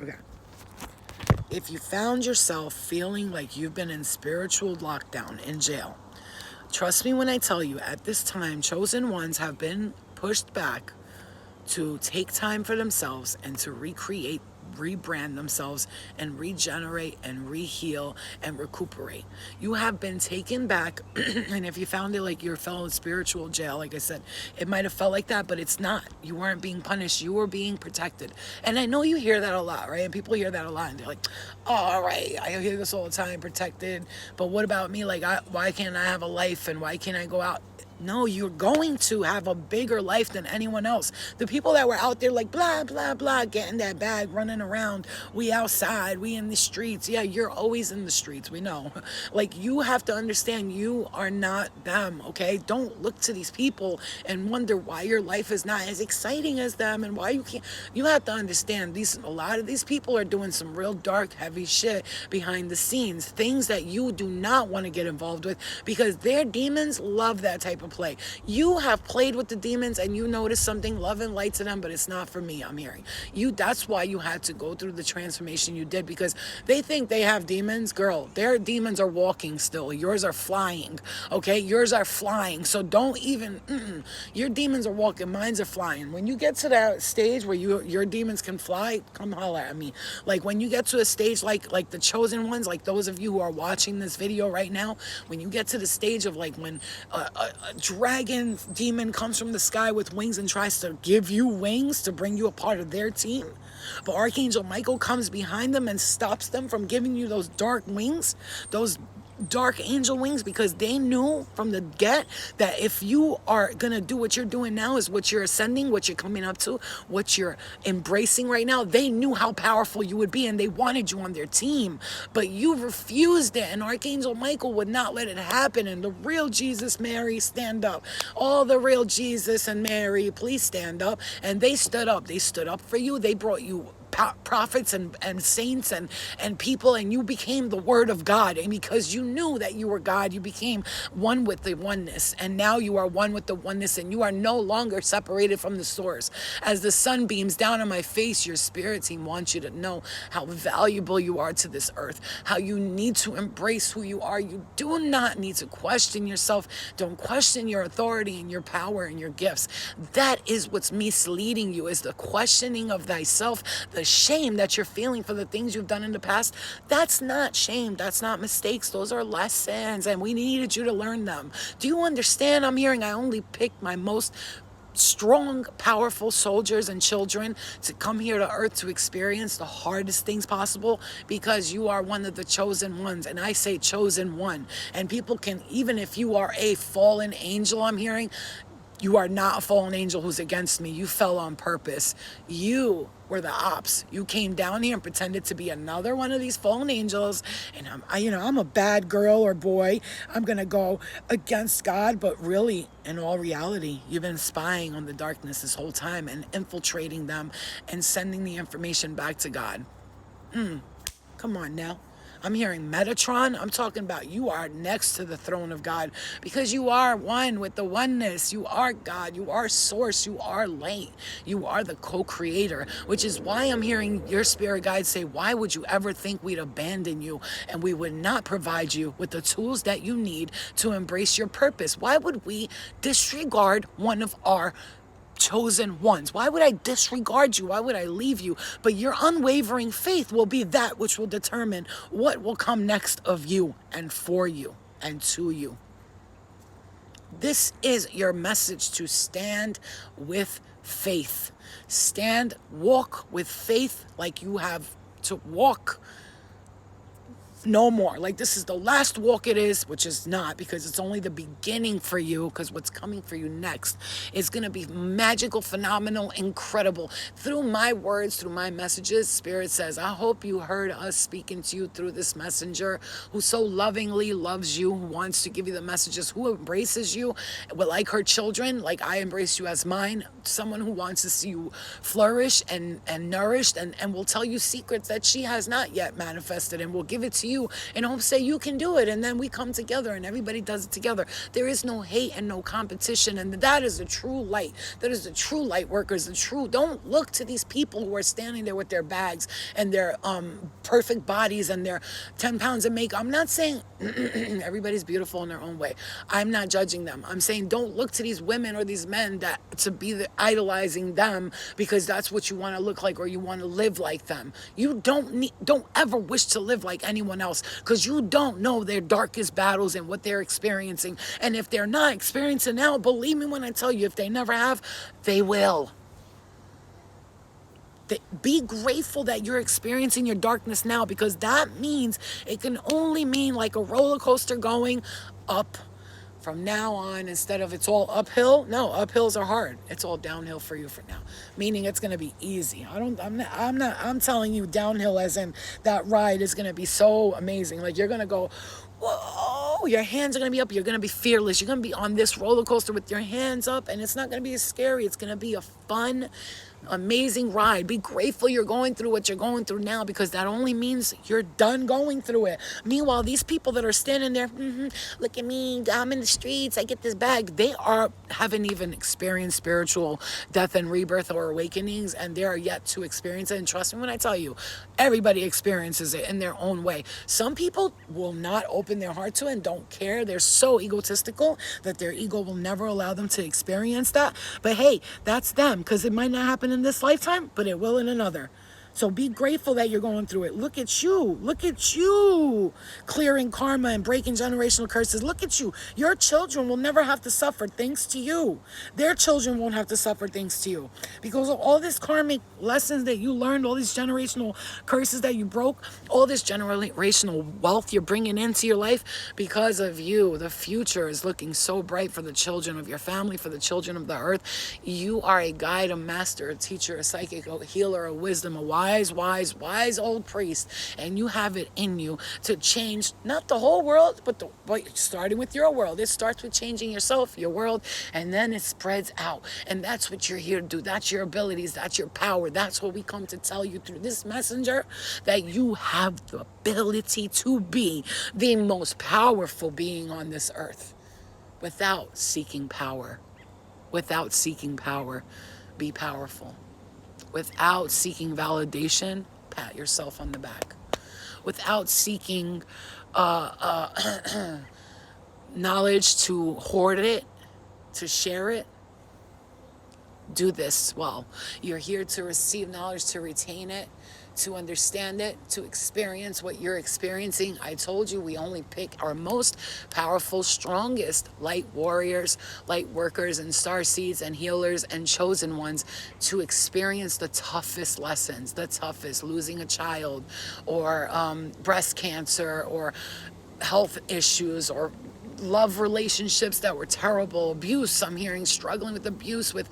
Okay. If you found yourself feeling like you've been in spiritual lockdown in jail, trust me when I tell you, at this time, chosen ones have been pushed back to take time for themselves and to recreate, rebrand themselves, and regenerate and reheal and recuperate. You have been taken back, and if you found it like you fell in spiritual jail, like I said, it might have felt like that, but it's not. You weren't being punished. You were being protected. And I know you hear that a lot, right? And people hear that a lot, and they're like, oh, all right, I hear this all the time, protected. But what about me? Like, why can't I have a life, and why can't I go out? No, you're going to have a bigger life than anyone else. The people that were out there like blah, blah, blah, getting that bag, running around, we outside, we in the streets. Yeah, you're always in the streets, we know. Like, you have to understand you are not them, okay? Don't look to these people and wonder why your life is not as exciting as them and why you can't. You have to understand a lot of these people are doing some real dark, heavy shit behind the scenes. Things that you do not want to get involved with because their demons love that type of play. You have played with the demons and you notice something, love and light to them, but it's not for me, I'm hearing. That's why you had to go through the transformation you did, because they think they have demons. Girl, their demons are walking still. Yours are flying, okay? Yours are flying. So don't even, your demons are walking, mine's are flying. When you get to that stage where your demons can fly, come holler at me. Like when you get to a stage like the chosen ones, like those of you who are watching this video right now, when you get to the stage of like when a dragon demon comes from the sky with wings and tries to give you wings to bring you a part of their team, but Archangel Michael comes behind them and stops them from giving you those dark wings, those dark angel wings, because they knew from the get that if you are gonna do what you're doing now, is what you're ascending, what you're coming up to, what you're embracing right now, they knew how powerful you would be and they wanted you on their team, but you refused it, and Archangel Michael would not let it happen. And the real Jesus, Mary, stand up. All the real Jesus and Mary, please stand up. And they stood up for you. They brought you prophets and saints and people, and you became the word of God. And because you knew that you were God, you became one with the oneness, and now you are one with the oneness, and you are no longer separated from the source. As the sun beams down on my face, your spirit team wants you to know how valuable you are to this earth, how you need to embrace who you are. You do not need to question yourself. Don't question your authority and your power and your gifts. That is what's misleading you, is the questioning of thyself, the shame that you're feeling for the things you've done in the past. That's not shame. That's not mistakes. Those are lessons, and we needed you to learn them. Do you understand? I'm hearing I only picked my most strong, powerful soldiers and children to come here to earth to experience the hardest things possible, because you are one of the chosen ones. And I say chosen one. And people can, even if you are a fallen angel, I'm hearing, you are not a fallen angel who's against me. You fell on purpose. You were the ops. You came down here and pretended to be another one of these fallen angels. And I'm a bad girl or boy. I'm going to go against God. But really, in all reality, you've been spying on the darkness this whole time and infiltrating them and sending the information back to God. Come on now. I'm hearing Metatron. I'm talking about you are next to the throne of God, because you are one with the oneness. You are God. You are source. You are light. You are the co-creator, which is why I'm hearing your spirit guides say, why would you ever think we'd abandon you and we would not provide you with the tools that you need to embrace your purpose? Why would we disregard one of our chosen ones? Why would I disregard you? Why would I leave you? But your unwavering faith will be that which will determine what will come next of you and for you and to you. This is your message, to stand with faith. Walk with faith like you have to walk no more. Like this is the last walk it is, which is not, because it's only the beginning for you, because what's coming for you next is going to be magical, phenomenal, incredible. Through my words, through my messages, Spirit says, I hope you heard us speaking to you through this messenger who so lovingly loves you, who wants to give you the messages, who embraces you like her children, like I embrace you as mine, someone who wants to see you flourish and nourished, and will tell you secrets that she has not yet manifested, and will give it to you to you in hopes that you can do it. And then we come together and everybody does it together. There is no hate and no competition. And that is the true light. That is the true light workers. The true, don't look to these people who are standing there with their bags and their perfect bodies and their 10 pounds of makeup. I'm not saying everybody's beautiful in their own way. I'm not judging them. I'm saying don't look to these women or these men that to be idolizing them because that's what you want to look like or you want to live like them. You don't ever wish to live like anyone else because you don't know their darkest battles and what they're experiencing. And if they're not experiencing now, believe me when I tell you, if they never have, they will. Be grateful that you're experiencing your darkness now, because that means it can only mean like a roller coaster going up from now on. Instead of it's all uphill, no, uphills are hard. It's all downhill for you for now, meaning it's going to be easy. I'm telling you downhill as in that ride is going to be so amazing. Like you're going to go, whoa, your hands are going to be up. You're going to be fearless. You're going to be on this roller coaster with your hands up, and it's not going to be as scary. It's going to be a fun, amazing ride. Be grateful you're going through what you're going through now, because that only means you're done going through it. Meanwhile, these people that are standing there, look at me, I'm in the streets, I get this bag, they haven't even experienced spiritual death and rebirth or awakenings, and they are yet to experience it. And trust me when I tell you, everybody experiences it in their own way. Some people will not open their heart to it and don't care. They're so egotistical that their ego will never allow them to experience that. But hey, that's them, because it might not happen in this lifetime, but it will in another. So be grateful that you're going through it. Look at you clearing karma and breaking generational curses. Look at you. Your children will never have to suffer thanks to you. Their children won't have to suffer thanks to you, because of all this karmic lessons that you learned, all these generational curses that you broke, all this generational wealth you're bringing into your life because of you. The future is looking so bright for the children of your family, for the children of the earth. You are a guide, a master, a teacher, a psychic, a healer, a wisdom, a wise old priest, and you have it in you to change not the whole world, but starting with your world. It starts with changing yourself, your world, and then it spreads out. And that's what you're here to do. That's your abilities. That's your power. That's what we come to tell you through this messenger, that you have the ability to be the most powerful being on this earth without seeking power. Without seeking power, be powerful. Without seeking validation, pat yourself on the back. Without seeking knowledge to hoard it, to share it, do this well. You're here to receive knowledge, to retain it, to understand it, to experience what you're experiencing. I told you we only pick our most powerful, strongest light warriors, light workers, and star seeds, and healers, and chosen ones to experience the toughest lessons, the toughest, losing a child, or breast cancer, or health issues, or love relationships that were terrible, abuse, I'm hearing, struggling with abuse, with,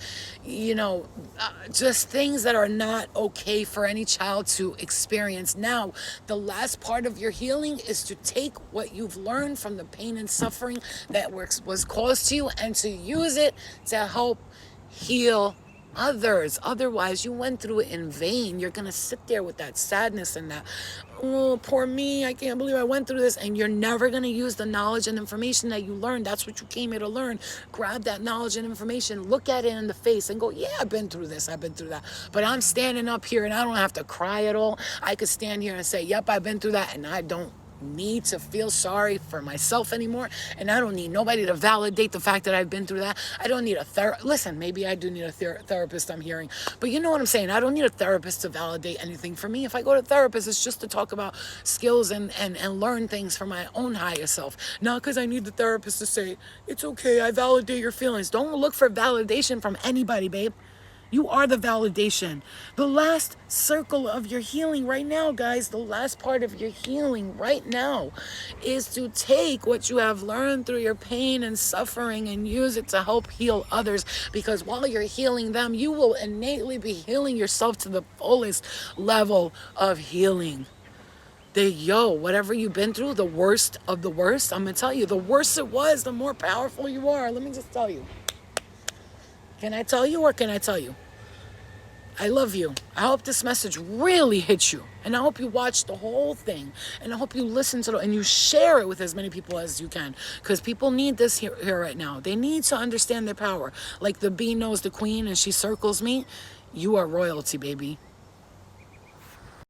just things that are not okay for any child to experience. Now, the last part of your healing is to take what you've learned from the pain and suffering that was caused to you and to use it to help heal others. Otherwise, you went through it in vain. You're going to sit there with that sadness and that, oh, poor me, I can't believe I went through this. And you're never going to use the knowledge and information that you learned. That's what you came here to learn. Grab that knowledge and information, look at it in the face and go, yeah, I've been through this, I've been through that. But I'm standing up here and I don't have to cry at all. I could stand here and say, yep, I've been through that, and I don't need to feel sorry for myself anymore, and I don't need nobody to validate the fact that I've been through that. I don't need a therapist. Listen, maybe I do need a therapist, I'm hearing, but you know what I'm saying. I don't need a therapist to validate anything for me. If I go to a therapist, it's just to talk about skills and learn things for my own higher self, not because I need the therapist to say it's okay, I validate your feelings. Don't look for validation from anybody, babe. You are the validation. The last circle of your healing right now, guys, the last part of your healing right now is to take what you have learned through your pain and suffering and use it to help heal others. Because while you're healing them, you will innately be healing yourself to the fullest level of healing. Whatever you've been through, the worst of the worst, I'm going to tell you, the worse it was, the more powerful you are. Let me just tell you. Can I tell you, or can I tell you? I love you. I hope this message really hits you. And I hope you watch the whole thing. And I hope you listen to it and you share it with as many people as you can. Because people need this here right now. They need to understand their power. Like the bee knows the queen and she circles me. You are royalty, baby.